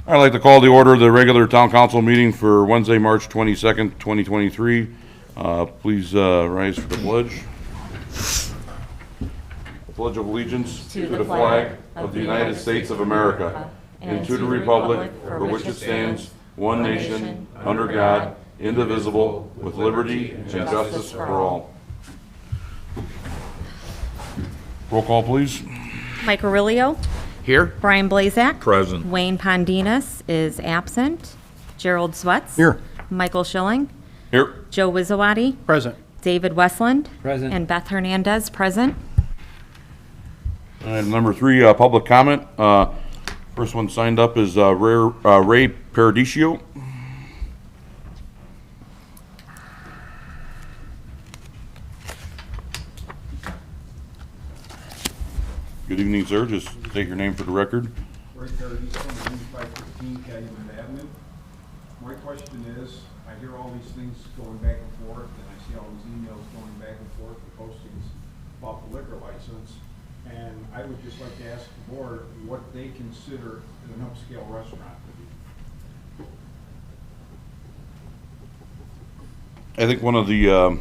I'd like to call the order of the regular town council meeting for Wednesday, March 22nd, 2023. Please rise for the pledge. I pledge of allegiance to the flag of the United States of America and to the republic for which it stands, one nation, under God, indivisible, with liberty and justice for all. Roll call, please. Mike Aurelio. Here. Brian Blazak. Present. Wayne Pondinas is absent. Gerald Swetz. Here. Michael Schilling. Here. Joe Wizawati. Present. David Westland. Present. And Beth Hernandez, present. And number 3, public comment. First one signed up is Ray Paradiso. Good evening, sir. Just state your name for the record. Ray Paradiso, 9515 Calumet Avenue. My question is, I hear all these things going back and forth, and I see all these emails going back and forth, the postings about the liquor license, and I would just like to ask the board what they consider an upscale restaurant to be. I think one of the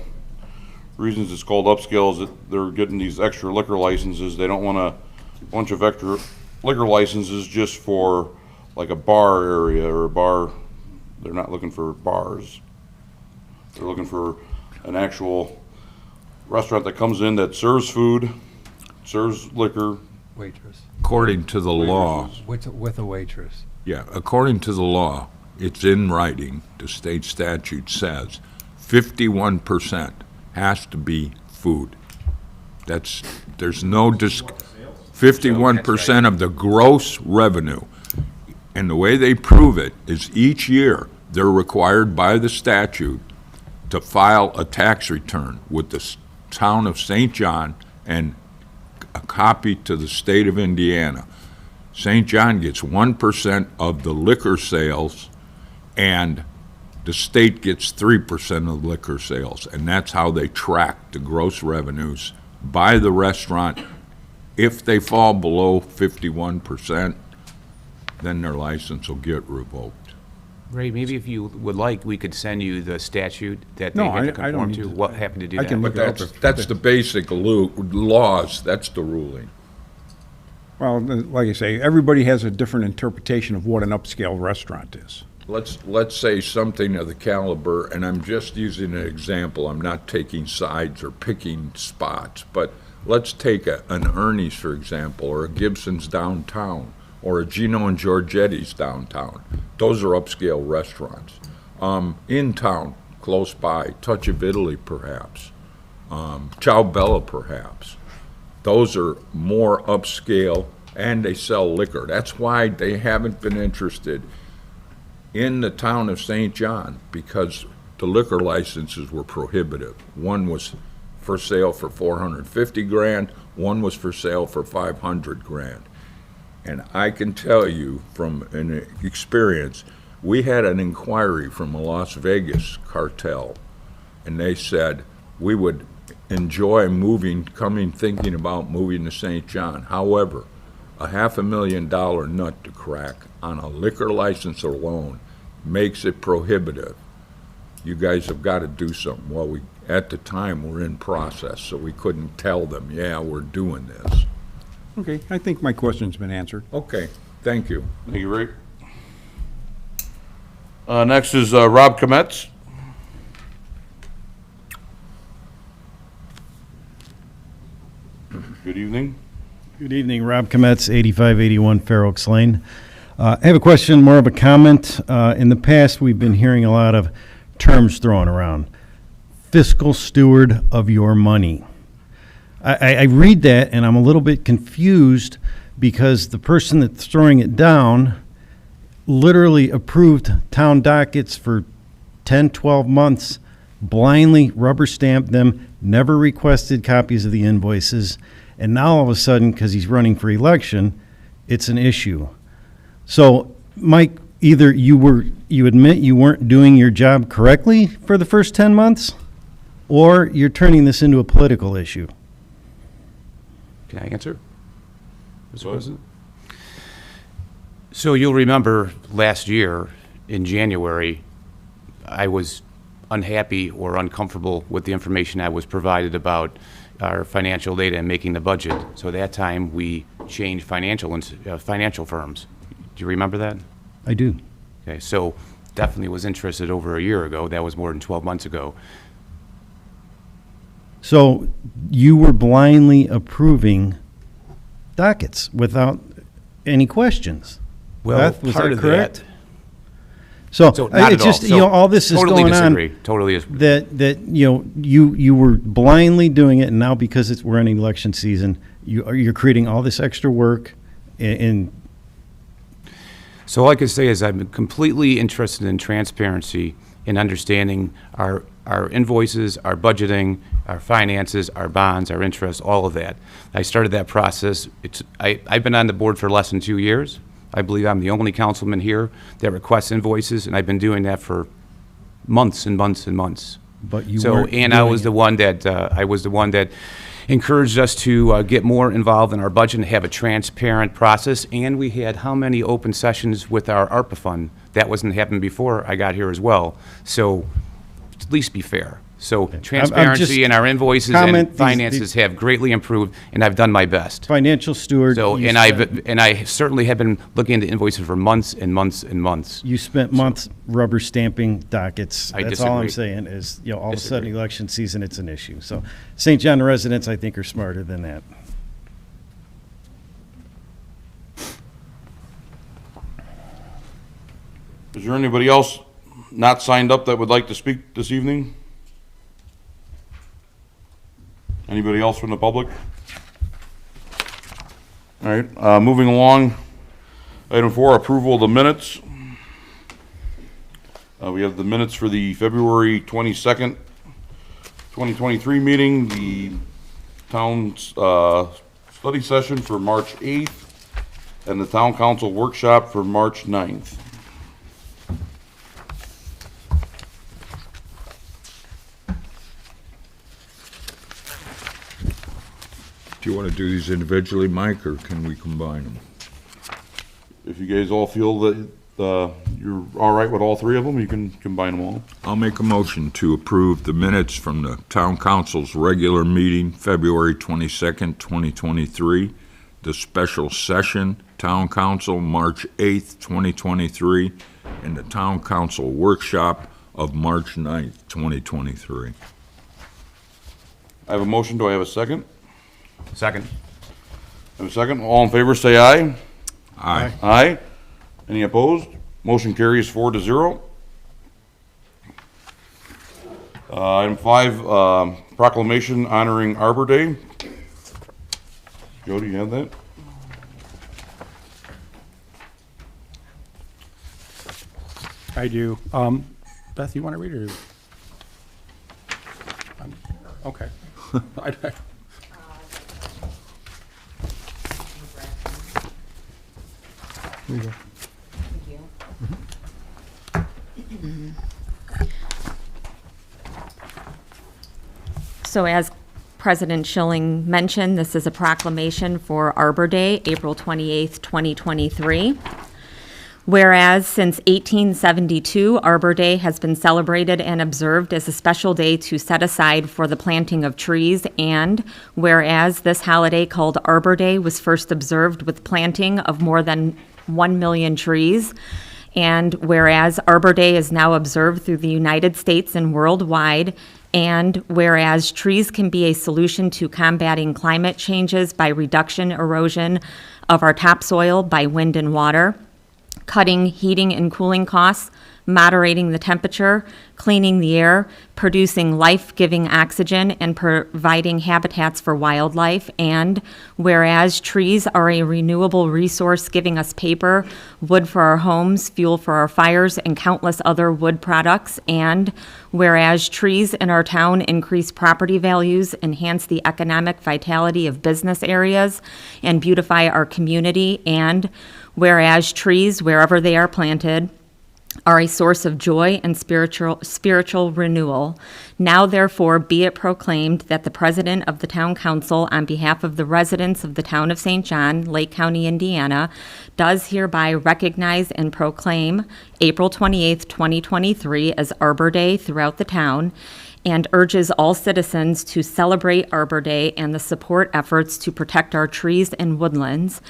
reasons it's called upscale is that they're getting these extra liquor licenses. They don't want a bunch of extra liquor licenses just for like a bar area or a bar. They're not looking for bars. They're looking for an actual restaurant that comes in that serves food, serves liquor. Waitress. According to the law, With a waitress. yeah, according to the law, it's in writing, the state statute says 51% has to be food. There's no 51% of the gross revenue. And the way they prove it is each year, they're required by the statute to file a tax return with the town of St. John and a copy to the state of Indiana. St. John gets 1% of the liquor sales, and the state gets 3% of liquor sales, and that's how they track the gross revenues by the restaurant. If they fall below 51%, then their license will get revoked. Ray, maybe if you would like, we could send you the statute that they No, have to I don't conform need to. to. What happened to do I that? can But look it up. that's the basic laws, that's the ruling. Well, like I say, everybody has a different interpretation of what an upscale restaurant is. Let's say something of the caliber, and I'm just using an example, I'm not taking sides or picking spots, but let's take an Ernie's, for example, or a Gibson's downtown, or a Gino and Giorgetti's downtown. Those are upscale restaurants. In town, close by, Touch of Italy perhaps, Ciao Bella perhaps. Those are more upscale, and they sell liquor. That's why they haven't been interested in the town of St. John, because the liquor licenses were prohibitive. One was for sale for $450,000, one was for sale for $500,000. And I can tell you from an experience, we had an inquiry from a Las Vegas cartel, and they said we would enjoy thinking about moving to St. John. However, a $500,000 nut to crack on a liquor license alone makes it prohibitive. You guys have got to do something. Well, at the time, we're in process, so we couldn't tell them, yeah, we're doing this. Okay, I think my question's been answered. Okay, thank you. Thank you, Ray. Next is Rob Kometz. Good evening. Good evening, Rob Kometz, 8581 Fair Oaks Lane. I have a question, more of a comment. In the past, we've been hearing a lot of terms thrown around. Fiscal steward of your money. I read that and I'm a little bit confused because the person that's throwing it down literally approved town dockets for 10, 12 months, blindly rubber stamped them, never requested copies of the invoices, and now all of a sudden, because he's running for election, it's an issue. So, Mike, either you admit you weren't doing your job correctly for the first 10 months, or you're turning this into a political issue. Can I answer, Mr. Go ahead. President? So you'll remember last year, in January, I was unhappy or uncomfortable with the information I was provided about our financial data and making the budget. So at that time, we changed financial firms. Do you remember that? I do. Okay, so definitely was interested over a year ago. That was more than 12 months ago. So you were blindly approving dockets without any questions? Well, Beth, was part that of correct? that. So So not it's at all. just, you know, all this is Totally going on. disagree. Totally is. That, you know, you were blindly doing it, and now because we're in election season, you're creating all this extra work and So all I can say is I'm completely interested in transparency in understanding our invoices, our budgeting, our finances, our bonds, our interest, all of that. I started that process. I've been on the board for less than 2 years. I believe I'm the only councilman here that requests invoices, and I've been doing that for months and months and months. but you So, weren't and I doing was it. the one that, I was the one that encouraged us to get more involved in our budget and have a transparent process. And we had how many open sessions with our ARPA fund? That wasn't happening before I got here as well. So at least be fair. So transparency in our invoices comment and these- finances have greatly improved, and I've done my best. Financial steward. So, you and spent- I certainly have been looking into invoices for months and months and months. You spent months rubber stamping dockets. I That's all I'm disagree. saying is, you know, all of a sudden, Disagree. election season, it's an issue. So St. John residents, I think, are smarter than that. Is there anybody else not signed up that would like to speak this evening? Anybody else from the public? All right, moving along. Item 4, approval of the minutes. We have the minutes for the February 22nd, 2023 meeting, the town study session for March 8th, and the town council workshop for March 9th. Do you want to do these individually, Mike, or can we combine them? If you guys all feel that you're all right with all three of them, you can combine them all. I'll make a motion to approve the minutes from the town council's regular meeting, February 22nd, 2023, the special session, town council, March 8th, 2023, and the town council workshop of March 9th, 2023. I have a motion. Do I have a second? Second. I have a second. All in favor, say aye. Aye. Aye. Any opposed? Motion carries 4-0. Item 5, proclamation honoring Arbor Day. Joe, do you have that? I do. Beth, you want to read it? Okay. So as President Schilling mentioned, this is a proclamation for Arbor Day, April 28th, 2023. Whereas since 1872, Arbor Day has been celebrated and observed as a special day to set aside for the planting of trees, and whereas this holiday called Arbor Day was first observed with planting of more than 1 million trees, and whereas Arbor Day is now observed through the United States and worldwide, and whereas trees can be a solution to combating climate changes by reduction erosion of our topsoil by wind and water, cutting heating and cooling costs, moderating the temperature, cleaning the air, producing life-giving oxygen, and providing habitats for wildlife. And whereas trees are a renewable resource giving us paper, wood for our homes, fuel for our fires, and countless other wood products. And whereas trees in our town increase property values, enhance the economic vitality of business areas, and beautify our community. And whereas trees, wherever they are planted, are a source of joy and spiritual renewal. Now therefore be it proclaimed that the President of the Town Council, on behalf of the residents of the Town of St. John, Lake County, Indiana, does hereby recognize and proclaim April 28th, 2023 as Arbor Day throughout the town, and urges all citizens to celebrate Arbor Day and the support efforts to protect our trees and woodlands.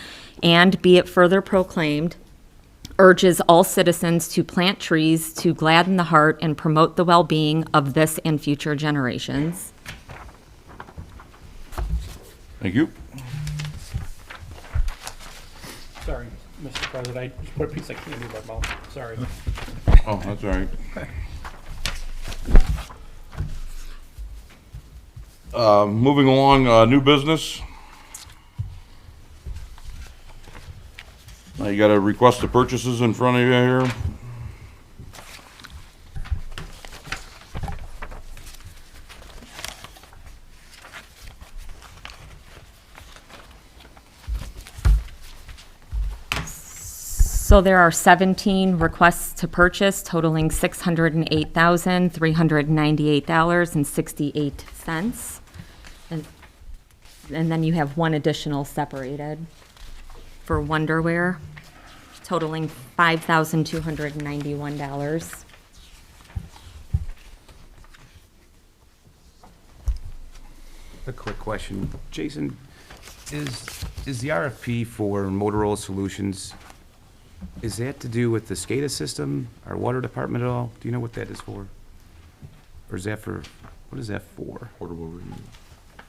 And be it further proclaimed, urges all citizens to plant trees to gladden the heart and promote the well-being of this and future generations. Thank you. Sorry, Mr. President, I just put a piece of candy in my mouth, sorry. Oh, that's all right. Moving along, new business. You got a request of purchases in front of you here. So there are 17 requests to purchase totaling $608,398.68. And then you have one additional separated for Wonderwear totaling $5,291. A quick question. Jason, is the RFP for Motorola Solutions, is that to do with the SCADA system, our water department at all? Do you know what that is for? Or is that for, what is that for? Portable review.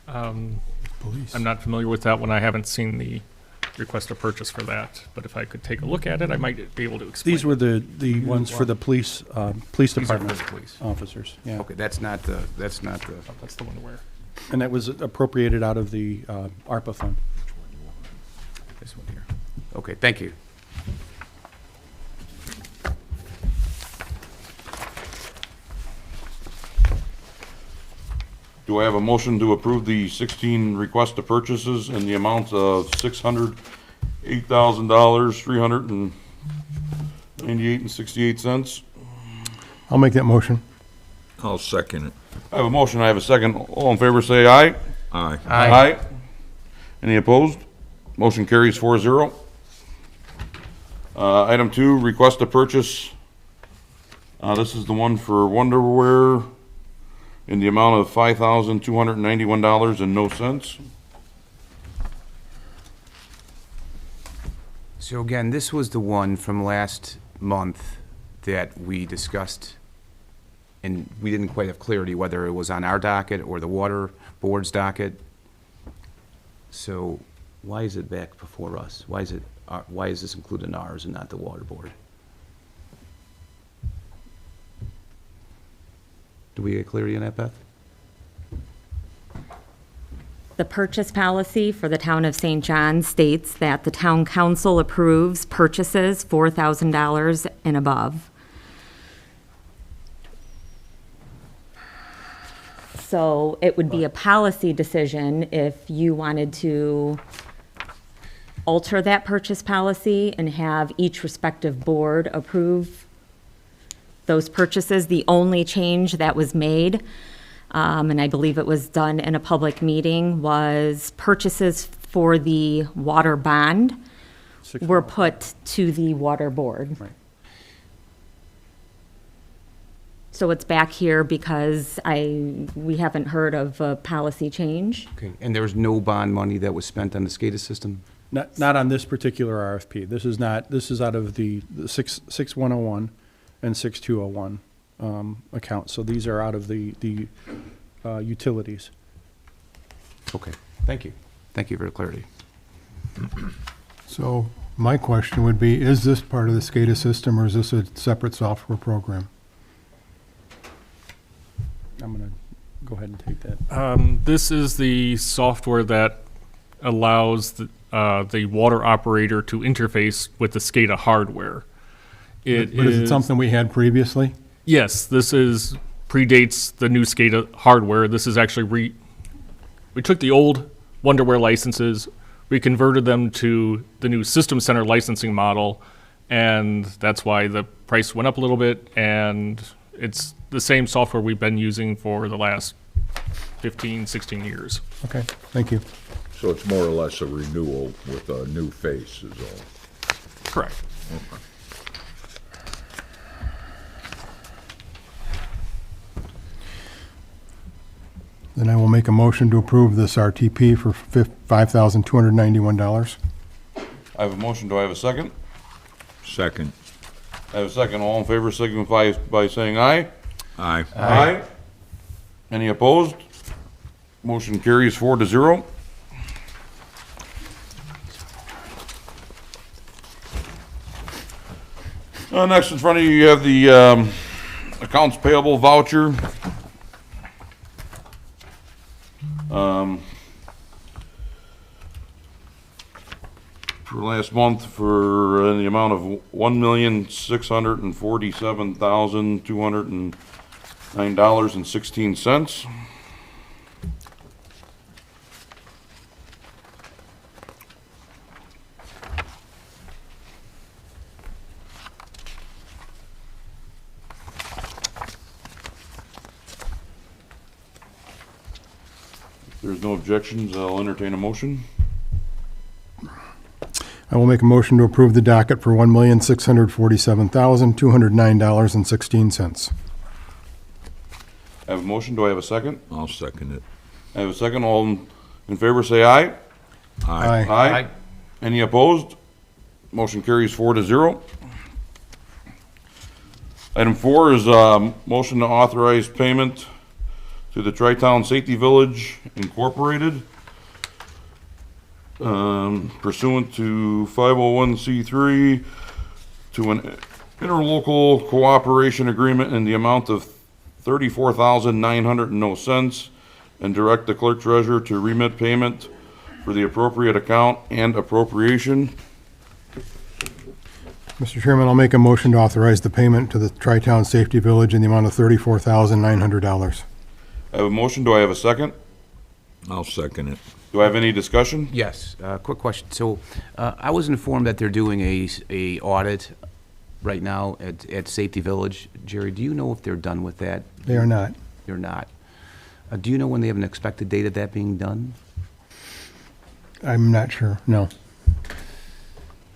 I'm not familiar with that one. I haven't seen the request to purchase for that, but if I could take a look at it, I might be able to explain. These were the ones for the police These are department for the police. officers, yeah. Okay, that's not the, That's the one where. And that was appropriated out of the ARPA fund. this one here. Okay, thank you. Do I have a motion to approve the 16 request to purchases in the amount of $608,398.68? I'll make that motion. I'll second it. I have a motion, I have a second. All in favor, say aye. Aye. Aye. Any opposed? Motion carries 4-0. Item 2, request to purchase. This is the one for Wonderwear in the amount of $5,291.00. So again, this was the one from last month that we discussed, and we didn't quite have clarity whether it was on our docket or the water board's docket. So why is it back before us? Why is this included in ours and not the water board? Do we get clarity on that, Beth? The purchase policy for the town of St. John states that the town council approves purchases $4,000 and above. So it would be a policy decision if you wanted to alter that purchase policy and have each respective board approve those purchases. The only change that was made, and I believe it was done in a public meeting, was purchases for the water bond were put to the water board. Right. So it's back here because we haven't heard of a policy change. Okay, and there was no bond money that was spent on the SCADA system? Not on this particular RFP. This is out of the 6101 and 6201 accounts. So these are out of the utilities. Okay, thank you. Thank you for the clarity. So my question would be, is this part of the SCADA system or is this a separate software program? I'm going to go ahead and take that. This is the software that allows the water operator to interface with the SCADA hardware. But is it something we had previously? Yes, this predates the new SCADA hardware. This is actually we took the old Wonderwear licenses, we converted them to the new System Center licensing model, and that's why the price went up a little bit, and it's the same software we've been using for the last 15, 16 years. Okay, thank you. So it's more or less a renewal with a new face is all. Correct. Then I will make a motion to approve this RTP for $5,291. I have a motion. Do I have a second? Second. I have a second. All in favor signify by saying aye. Aye. Aye. Any opposed? Motion carries 4-0. Next in front of you, you have the accounts payable voucher. For last month for the amount of $1,647,209.16. If there's no objections, I'll entertain a motion. I will make a motion to approve the docket for $1,647,209.16. I have a motion. Do I have a second? I'll second it. I have a second. All in favor say aye. Aye. Aye. Any opposed? Motion carries 4-0. Item 4 is motion to authorize payment to the Tri-Town Safety Village Incorporated pursuant to 501c3 to an interlocal cooperation agreement in the amount of $34,900 and direct the clerk treasurer to remit payment for the appropriate account and appropriation. Mr. Chairman, I'll make a motion to authorize the payment to the Tri-Town Safety Village in the amount of $34,900. I have a motion. Do I have a second? I'll second it. Do I have any discussion? Yes, quick question. So, I was informed that they're doing a audit right now at Safety Village. Jerry, do you know if they're done with that? They are not. They're not. Do you know when they have an expected date of that being done? I'm not sure, no.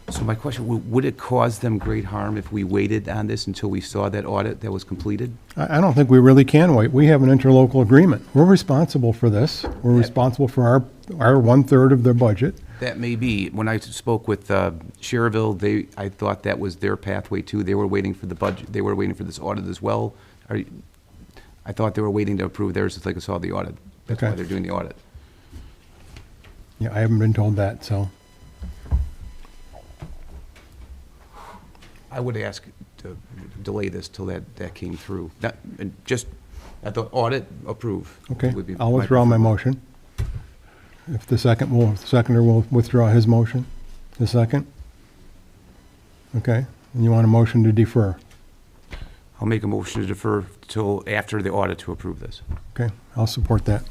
So my question, would it cause them great harm if we waited on this until we saw that audit that was completed? I don't think we really can wait. We have an interlocal agreement. We're responsible for this. We're responsible for our 1/3 of their budget. That may be. When I spoke with Sherrville, I thought that was their pathway too. They were waiting for the budget. They were waiting for this audit as well. I thought they were waiting to approve theirs until they saw the audit. That's why Okay. they're doing the audit. Yeah, I haven't been told that, so. I would ask to delay this till that came through. Not, just at the audit, approve. Okay, would be I'll withdraw my motion. If the seconder will withdraw his motion. The second? Okay, and you want a motion to defer? I'll make a motion to defer till after the audit to approve this. Okay, I'll support that.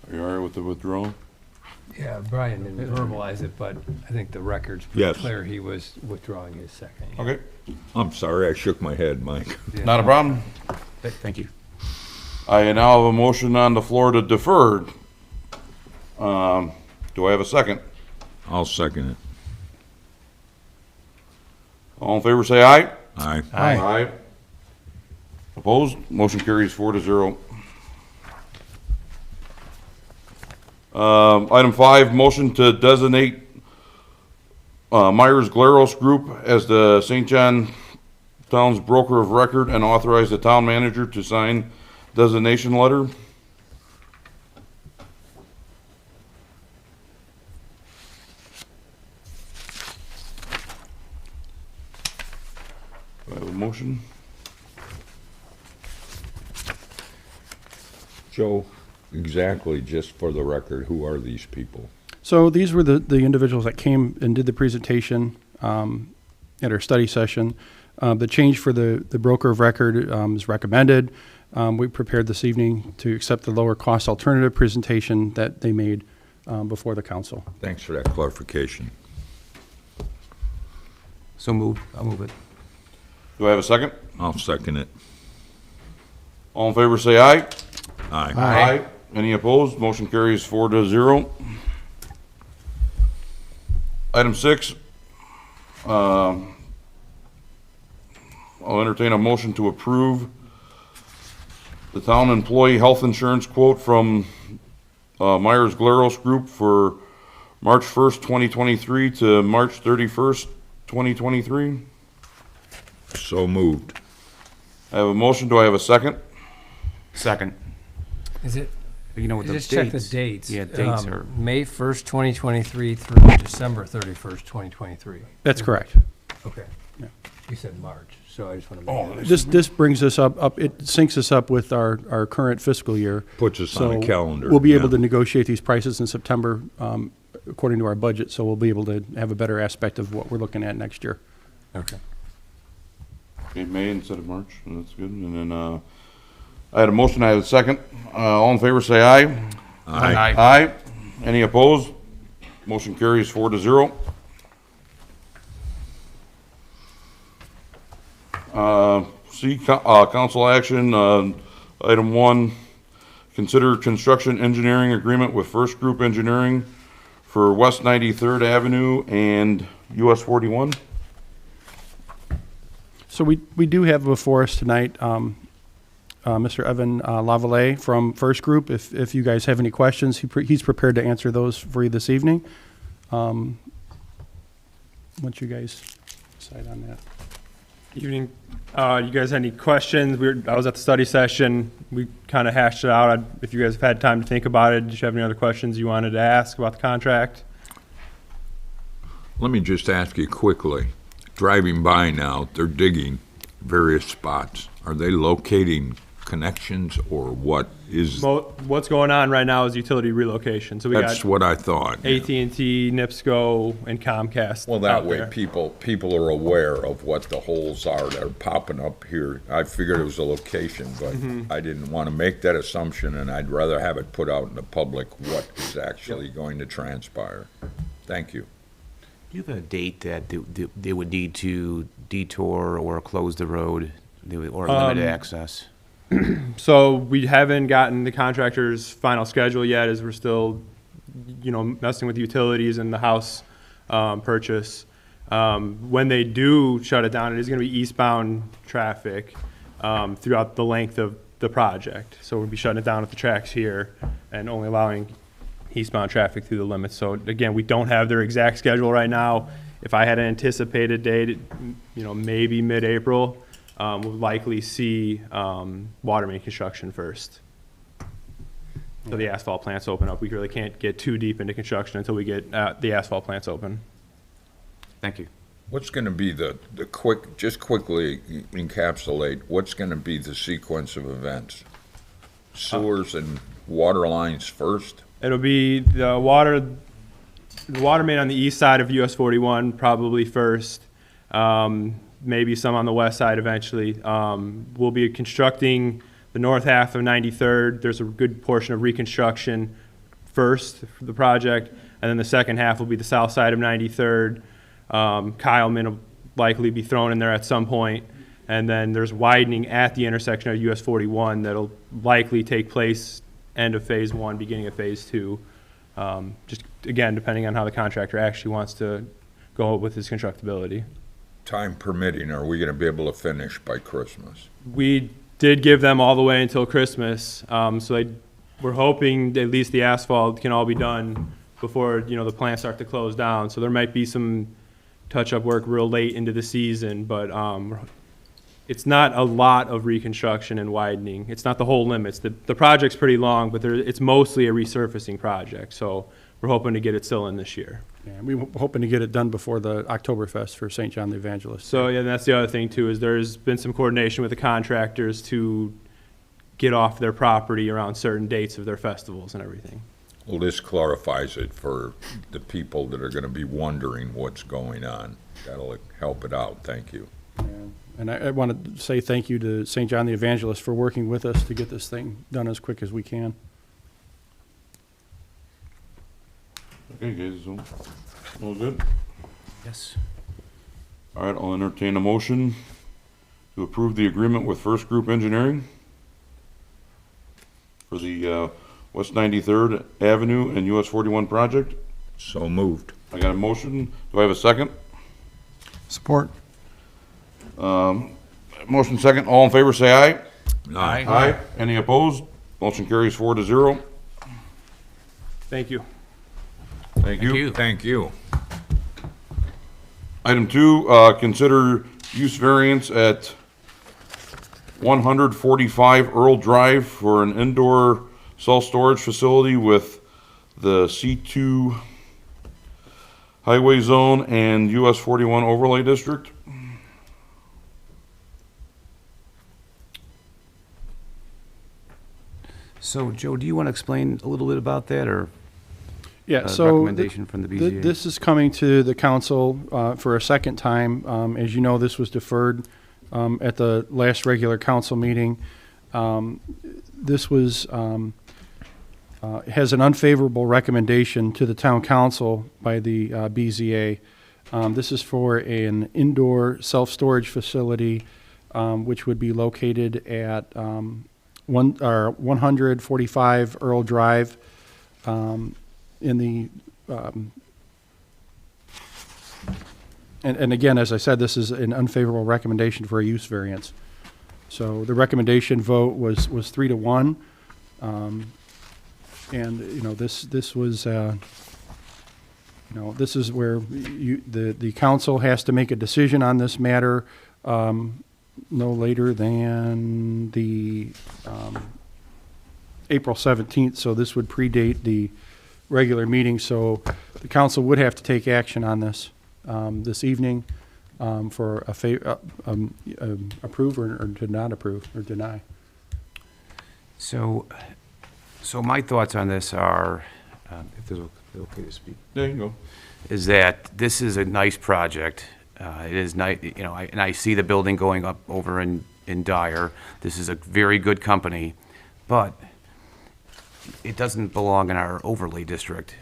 Are you all right with the withdrawal? Yeah, Brian didn't verbalize it, but I think the record's Yes. pretty clear he was withdrawing his second. Okay, I'm sorry, I shook my head, Mike. not a problem. Thank you. I now have a motion on the floor to defer. Do I have a second? I'll second it. All in favor say aye. Aye. Aye. Opposed? Motion carries 4-0. Item 5, motion to designate Myers Glaros Group as the St. John Town's broker of record and authorize the town manager to sign designation letter. Do I have a motion? Joe, exactly, just for the record, who are these people? So these were the individuals that came and did the presentation at our study session. The change for the broker of record is recommended. We prepared this evening to accept the lower cost alternative presentation that they made before the council. Thanks for that clarification. So moved. I'll move it. Do I have a second? I'll second it. All in favor, say aye. Aye. Any opposed? Motion carries 4-0. Item 6, I'll entertain a motion to approve the town employee health insurance quote from Myers Glaros Group for March 1st, 2023 to March 31st, 2023. So moved. I have a motion. Do I have a second? Second. Is it, You know what the just check the dates? dates. Yeah, dates are, May 1st, 2023 through December 31st, 2023. That's correct. Okay. Yeah. You said March, so I just want to make sure. This brings us up, it syncs us up with our current fiscal year. Puts us on a So calendar. We'll be able yeah. to negotiate these prices in September, according to our budget, so we'll be able to have a better aspect of what we're looking at next year. Okay. Okay, May instead of March. That's good. And then I had a motion. I had a second. All in favor, say aye. Aye. Aye. Any opposed? Motion carries 4-0. Council action, item 1, consider construction engineering agreement with First Group Engineering for West 93rd Avenue and US 41. So we do have before us tonight, Mr. Evan Lavallee from First Group. If you guys have any questions, he's prepared to answer those for you this evening. Once you guys decide on that. Evening. You guys had any questions? I was at the study session. We kind of hashed it out. If you guys have had time to think about it, did you have any other questions you wanted to ask about the contract? Let me just ask you quickly. Driving by now, they're digging various spots. Are they locating connections or what is? What's going on right now is utility relocation. So we That's got what I thought. yeah. AT&T, NIPSCO, and Comcast. Well, that out way there. people are aware of what the holes are that are popping up here. I figured it was a location, but I didn't want to make that assumption, and I'd rather have it put out in the public what is actually going to transpire. Thank you. do you have a date that they would need to detour or close the road or limit access? So we haven't gotten the contractor's final schedule yet, as we're still, messing with utilities and the house purchase. When they do shut it down, it is going to be eastbound traffic throughout the length of the project. So we'll be shutting it down at the tracks here and only allowing eastbound traffic through the limits. So again, we don't have their exact schedule right now. If I had an anticipated date, maybe mid-April, we'll likely see water main construction first. So the asphalt plants open up. We really can't get too deep into construction until we get the asphalt plants open. Thank you. What's going to be just quickly encapsulate, what's going to be the sequence of events? Sewers and water lines first? It'll be the water main on the east side of US 41 probably first. Maybe some on the west side eventually. We'll be constructing the north half of 93rd. There's a good portion of reconstruction first for the project, and then the second half will be the south side of 93rd. Kyleman will likely be thrown in there at some point, and then there's widening at the intersection of US 41 that'll likely take place end of phase 1, beginning of phase 2. Just again, depending on how the contractor actually wants to go with his constructability. Time permitting, are we going to be able to finish by Christmas? We did give them all the way until Christmas, so we're hoping at least the asphalt can all be done before the plants start to close down. So there might be some touch-up work real late into the season, but it's not a lot of reconstruction and widening. It's not the whole limits. The project's pretty long, but it's mostly a resurfacing project. So we're hoping to get it still in this year. Yeah, we were hoping to get it done before the Oktoberfest for St. John the Evangelist. So yeah, that's the other thing too, is there's been some coordination with the contractors to get off their property around certain dates of their festivals and everything. Well, this clarifies it for the people that are going to be wondering what's going on. That'll help it out. Thank you. And I want to say thank you to St. John the Evangelist for working with us to get this thing done as quick as we can. Okay, guys, all good? Yes. All right, I'll entertain a motion to approve the agreement with First Group Engineering for the West 93rd Avenue and US 41 project. So moved. I got a motion. Do I have a second? Support. Motion second. All in favor, say aye. Aye. Aye. Any opposed? Motion carries 4-0. Thank you. Thank you. Thank you. Item 2, consider use variance at 145 Earl Drive for an indoor self-storage facility with the C2 highway zone and US 41 overlay district. So, Joe, do you want to explain a little bit about that, or Yeah, so. recommendation from the BZA? This is coming to the council for a second time. As you know, this was deferred at the last regular council meeting. This was, has an unfavorable recommendation to the town council by the BZA. This is for an indoor self-storage facility, which would be located at 145 Earl Drive, in the, and again, as I said, this is an unfavorable recommendation for a use variance. So the recommendation vote was 3-1. And, you know, this was, you know, this is where the council has to make a decision on this matter, no later than the, April 17th, so this would predate the regular meeting, so the council would have to take action on this this evening for approve or to not approve or deny. So my thoughts on this are, if it's okay to speak, There you go. is that this is a nice project. It is nice, you know, and I see the building going up over in Dyer. This is a very good company, but it doesn't belong in our overlay district,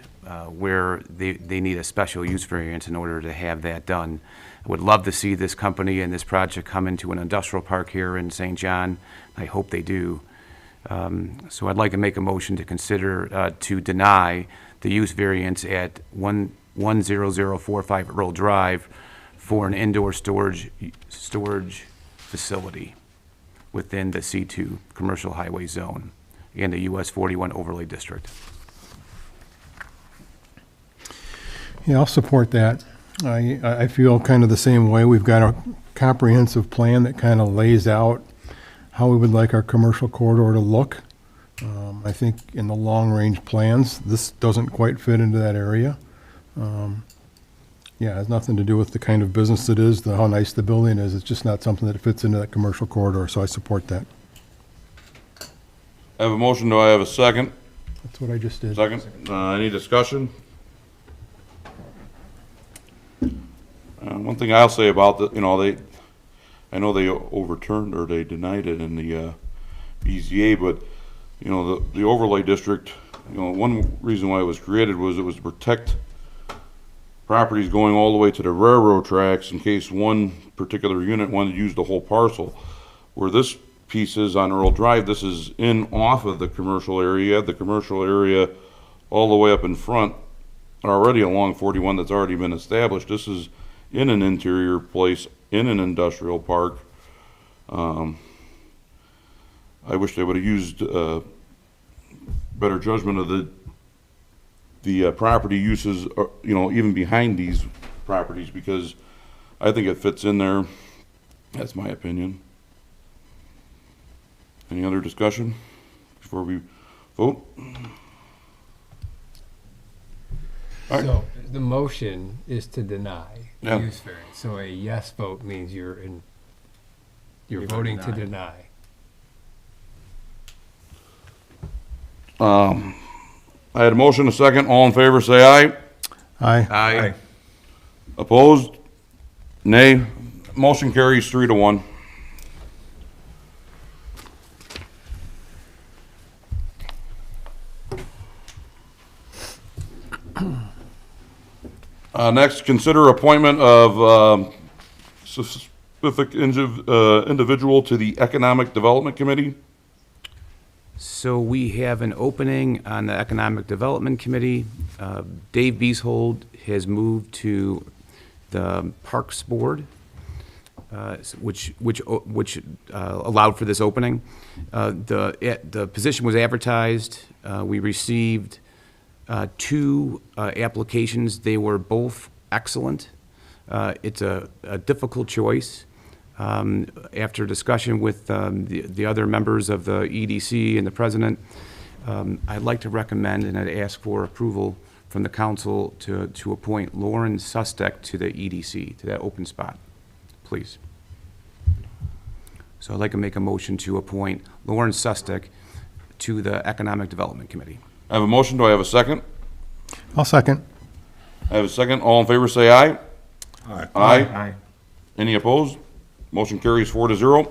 where they need a special use variance in order to have that done. I would love to see this company and this project come into an industrial park here in St. John. I hope they do. So I'd like to make a motion to consider, to deny the use variance at 10045 Earl Drive for an indoor storage facility within the C2 commercial highway zone in the US 41 overlay district. Yeah, I'll support that. I feel kind of the same way. We've got a comprehensive plan that kind of lays out how we would like our commercial corridor to look. I think in the long-range plans, this doesn't quite fit into that area. Yeah, it has nothing to do with the kind of business it is, how nice the building is. It's just not something that fits into that commercial corridor, so I support that. I have a motion. Do I have a second? That's what I just did. Second. Any discussion? One thing I'll say about the, you know, I know they overturned or they denied it in the BZA, but, you know, the overlay district, you know, one reason why it was created was it was to protect properties going all the way to the railroad tracks in case one particular unit wanted to use the whole parcel. Where this piece is on Earl Drive, this is in off of the commercial area all the way up in front, already along 41 that's already been established. This is in an interior place, in an industrial park. I wish they would have used better judgment of the property uses, you know, even behind these properties, because I think it fits in there. That's my opinion. Any other discussion before we vote? All right. So the motion is to deny the Yeah. use variance. So a yes vote means you're voting to deny. I had a motion, a second. All in favor, say aye. Aye. Aye. Opposed? Nay. Motion carries 3-1. Next, consider appointment of specific individual to the Economic Development Committee. So we have an opening on the Economic Development Committee. Dave Beeshold has moved to the Parks Board, which allowed for this opening. The position was advertised. We received 2 applications. They were both excellent. It's a difficult choice. After discussion with the other members of the EDC and the president, I'd like to recommend and I'd ask for approval from the council to appoint Lauren Sustek to the EDC, to that open spot, please. So I'd like to make a motion to appoint Lauren Sustek to the Economic Development Committee. I have a motion. Do I have a second? I'll second. I have a second. All in favor, say aye. Aye. Aye. Any opposed? Motion carries 4-0.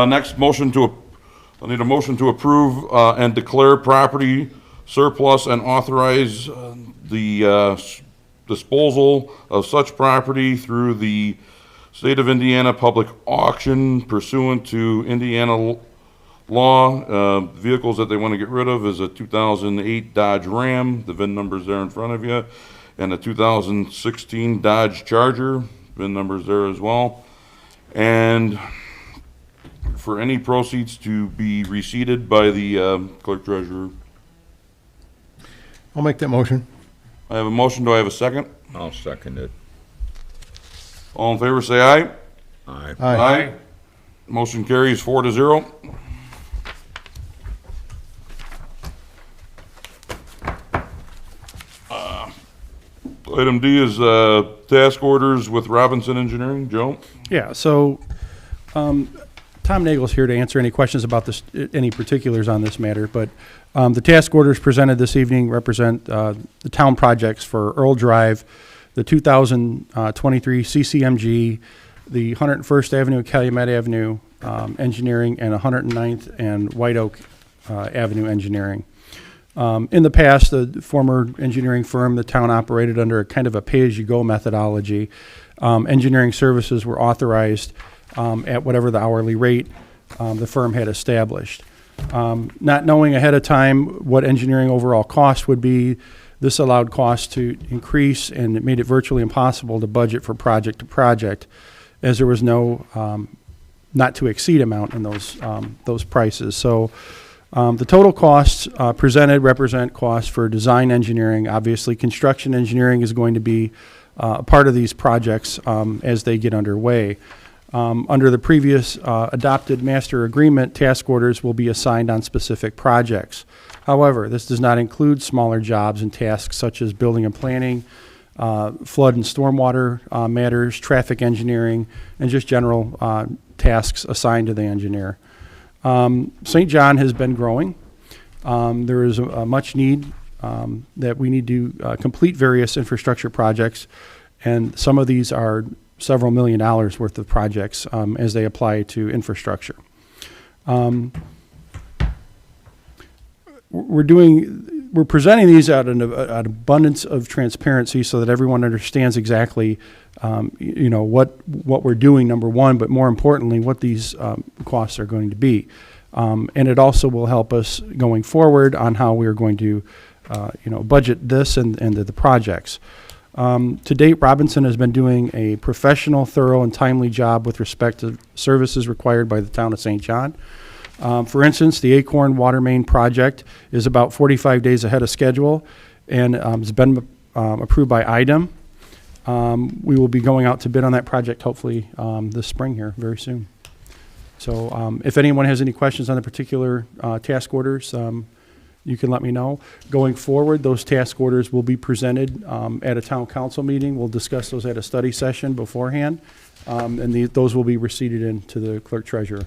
Next, I need a motion to approve and declare property surplus and authorize the disposal of such property through the State of Indiana public auction pursuant to Indiana law. Vehicles that they want to get rid of is a 2008 Dodge Ram, the VIN number's there in front of you, and a 2016 Dodge Charger, VIN number's there as well. And for any proceeds to be receipted by the clerk treasurer. I'll make that motion. I have a motion. Do I have a second? I'll second it. All in favor, say aye. Aye. Aye. Motion carries 4-0. Item D is task orders with Robinson Engineering. Joe? Yeah, so Tom Nagel's here to answer any questions about this, any particulars on this matter, but the task orders presented this evening represent the town projects for Earl Drive, the 2023 CCMG, the 101st Avenue and Calumet Avenue engineering, and 109th and White Oak Avenue engineering. In the past, the former engineering firm, the town operated under a kind of a pay-as-you-go methodology. Engineering services were authorized at whatever the hourly rate the firm had established. Not knowing ahead of time what engineering overall cost would be, this allowed costs to increase, and it made it virtually impossible to budget for project to project, as there was no not to exceed amount in those prices. So the total costs presented represent costs for design engineering. Obviously, construction engineering is going to be a part of these projects as they get underway. Under the previous adopted master agreement, task orders will be assigned on specific projects. However, this does not include smaller jobs and tasks such as building and planning, flood and stormwater matters, traffic engineering, and just general tasks assigned to the engineer. St. John has been growing. There is a much need that we need to complete various infrastructure projects, and some of these are several $1 million worth of projects as they apply to infrastructure. We're presenting these out of an abundance of transparency so that everyone understands exactly, what we're doing, number one, but more importantly, what these costs are going to be. And it also will help us going forward on how we're going to, budget this and the projects. To date, Robinson has been doing a professional, thorough, and timely job with respect to services required by the town of St. John. For instance, the Acorn Water Main project is about 45 days ahead of schedule and has been approved by IDEM. We will be going out to bid on that project hopefully this spring here very soon. So if anyone has any questions on the particular task orders, you can let me know. Going forward, those task orders will be presented at a town council meeting. We'll discuss those at a study session beforehand, and those will be receipted into the clerk treasurer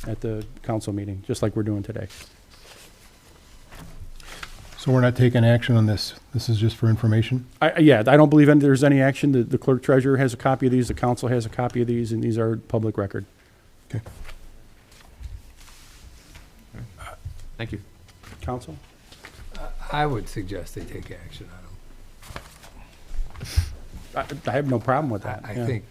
at the council meeting, just like we're doing today. So we're not taking action on this. This is just for information? I don't believe there's any action. The clerk treasurer has a copy of these, the council has a copy of these, and these are public record. Okay. Thank you. Council? I would suggest they take action on them. I have no problem with that. I yeah. think,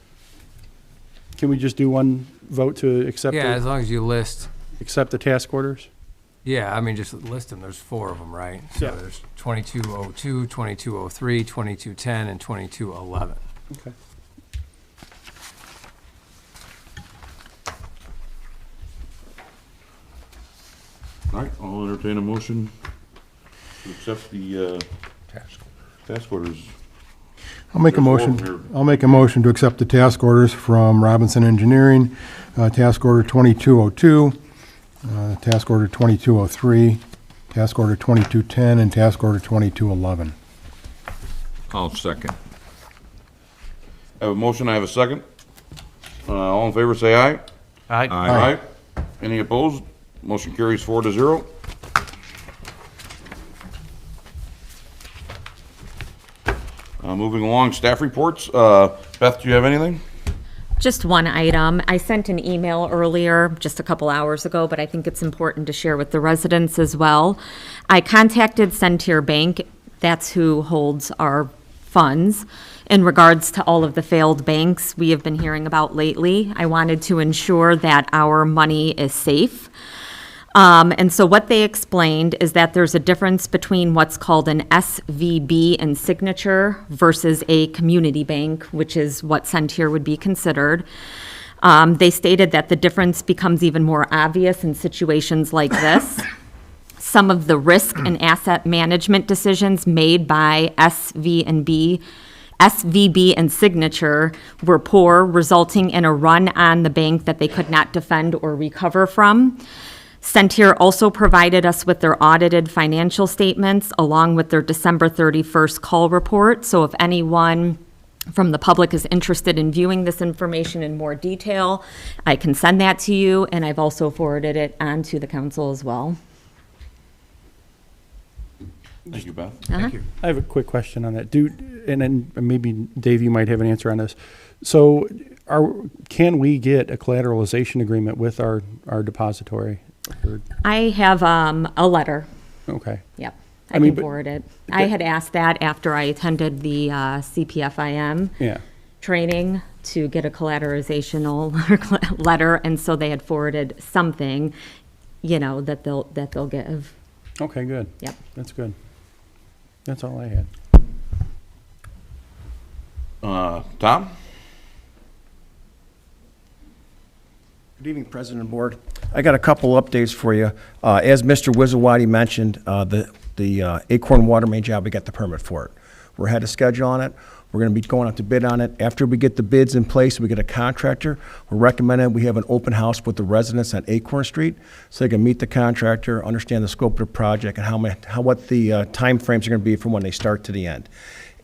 Can we just do one vote to accept, yeah, as long as you list, accept the task orders? yeah, I mean, just list them. There's 4 of them, right? So Yeah. there's 2202, 2203, 2210, and 2211. Okay. All right, I'll entertain a motion to accept the task orders. I'll make a There's 4 of motion, them here. I'll make a motion to accept the task orders from Robinson Engineering, task order 2202, task order 2203, task order 2210, and task order 2211. I'll second. I have a motion, I have a second. All in favor, say aye. Aye. Aye. Any opposed? Motion carries 4-0. Moving along, staff reports. Beth, do you have anything? Just one item. I sent an email earlier, just a couple hours ago, but I think it's important to share with the residents as well. I contacted Centier Bank, that's who holds our funds, in regards to all of the failed banks we have been hearing about lately. I wanted to ensure that our money is safe. And so what they explained is that there's a difference between what's called an SVB and Signature versus a community bank, which is what Centier would be considered. They stated that the difference becomes even more obvious in situations like this. Some of the risk and asset management decisions made by SVB and Signature were poor, resulting in a run on the bank that they could not defend or recover from. Centier also provided us with their audited financial statements along with their December 31st call report. So if anyone from the public is interested in viewing this information in more detail, I can send that to you, and I've also forwarded it on to the council as well. Thank you, Beth. Thank you. I have a quick question on that. And then maybe Dave, you might have an answer on this. So can we get a collateralization agreement with our depository? I have a letter. Okay. Yep. I I mean, can but- forward it. I had asked that after I attended the CPFIM Yeah. training to get a collateralizational letter, and so they had forwarded something, that they'll give. Okay, good. Yep. That's good. That's all I had. Tom? Good evening, President and Board. I got a couple updates for you. As Mr. Wizawati mentioned, the Acorn water main job, we got the permit for it. We're ahead of schedule on it. We're going to be going out to bid on it. After we get the bids in place, we get a contractor. We're recommending we have an open house with the residents on Acorn Street so they can meet the contractor, understand the scope of the project, and what the timeframes are going to be from when they start to the end.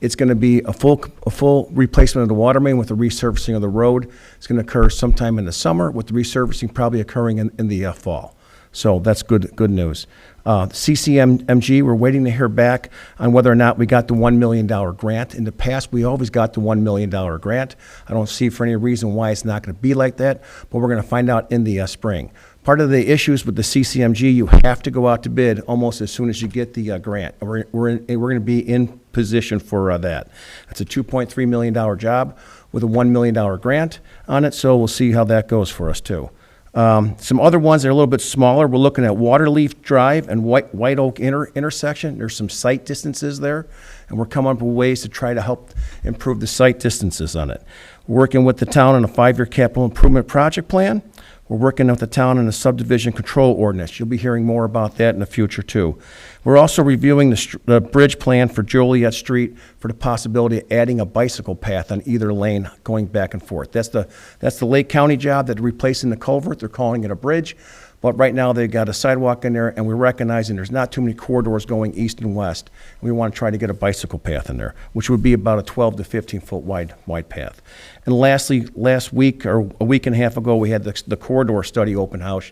It's going to be a full replacement of the water main with the resurfacing of the road. It's going to occur sometime in the summer, with the resurfacing probably occurring in the fall. So that's good news. CCMG, we're waiting to hear back on whether or not we got the $1 million grant. In the past, we always got the $1 million grant. I don't see for any reason why it's not going to be like that, but we're going to find out in the spring. Part of the issues with the CCMG, you have to go out to bid almost as soon as you get the grant. We're going to be in position for that. It's a $2.3 million job with a $1 million grant on it, so we'll see how that goes for us too. Some other ones that are a little bit smaller, we're looking at Waterleaf Drive and White Oak intersection. There's some site distances there, and we're coming up with ways to try to help improve the site distances on it. We're working with the town on a 5-year capital improvement project plan. We're working with the town on a subdivision control ordinance. You'll be hearing more about that in the future too. We're also reviewing the bridge plan for Joliet Street for the possibility of adding a bicycle path on either lane going back and forth. That's the Lake County job that they're replacing the culvert. They're calling it a bridge. But right now they've got a sidewalk in there, and we're recognizing there's not too many corridors going east and west. We want to try to get a bicycle path in there, which would be about a 12 to 15 foot wide path. And lastly, last week or a week and a half ago, we had the corridor study open house,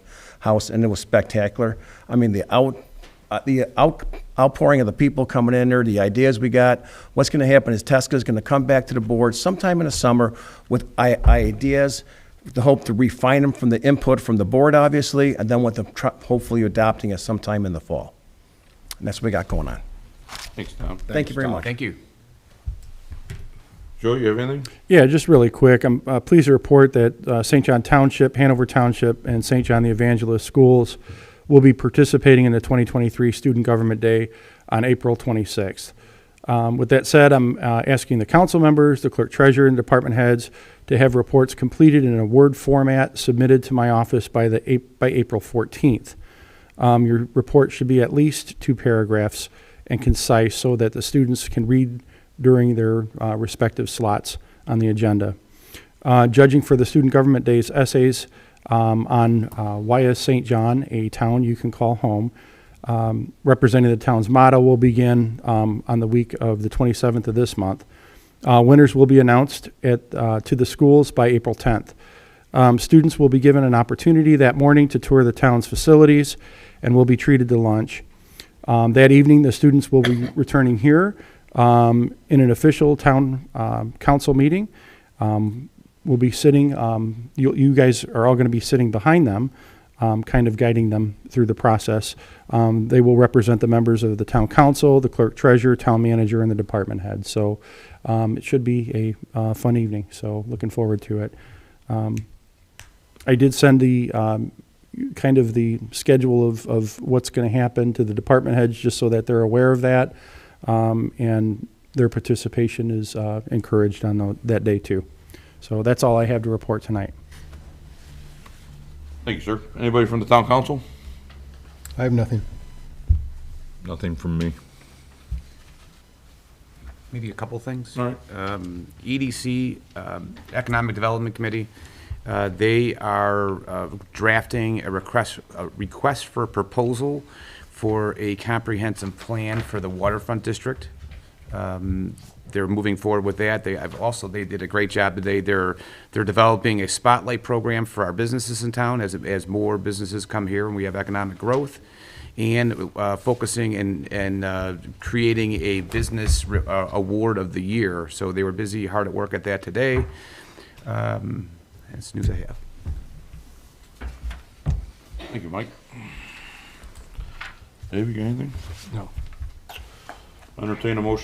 and it was spectacular. I mean, the outpouring of the people coming in there, the ideas we got. What's going to happen is Tesca's going to come back to the board sometime in the summer with ideas, the hope to refine them from the input from the board, obviously, and then with them hopefully adopting it sometime in the fall. And that's what we got going on. Thanks, Tom. Thank you very much. Thank you. Joe, you have anything? Yeah, just really quick, I'm pleased to report that St. John Township, Hanover Township, and St. John the Evangelist schools will be participating in the 2023 Student Government Day on April 26th. With that said, I'm asking the council members, the clerk treasurer, and department heads to have reports completed in a Word format submitted to my office by April 14th. Your report should be at least 2 paragraphs and concise so that the students can read during their respective slots on the agenda. Judging for the Student Government Day's essays on why is St. John a town you can call home, representing the town's motto will begin on the week of the 27th of this month. Winners will be announced to the schools by April 10th. Students will be given an opportunity that morning to tour the town's facilities and will be treated to lunch. That evening, the students will be returning here in an official town council meeting. We'll be sitting, you guys are all going to be sitting behind them, kind of guiding them through the process. They will represent the members of the town council, the clerk treasurer, town manager, and the department head. So it should be a fun evening, so looking forward to it. I did send the kind of the schedule of what's going to happen to the department heads just so that they're aware of that. And their participation is encouraged on that day too. So that's all I have to report tonight. Thank you, sir. Anybody from the town council? I have nothing. Nothing from me. Maybe a couple things. All right. EDC, Economic Development Committee, they are drafting a request for proposal for a comprehensive plan for the waterfront district. They're moving forward with that. They did a great job today. They're developing a spotlight program for our businesses in town as more businesses come here and we have economic growth, and focusing and creating a business award of the year. So they were busy, hard at work at that today. That's news I have. Thank you, Mike. Dave, you got anything? No. Entertain a motion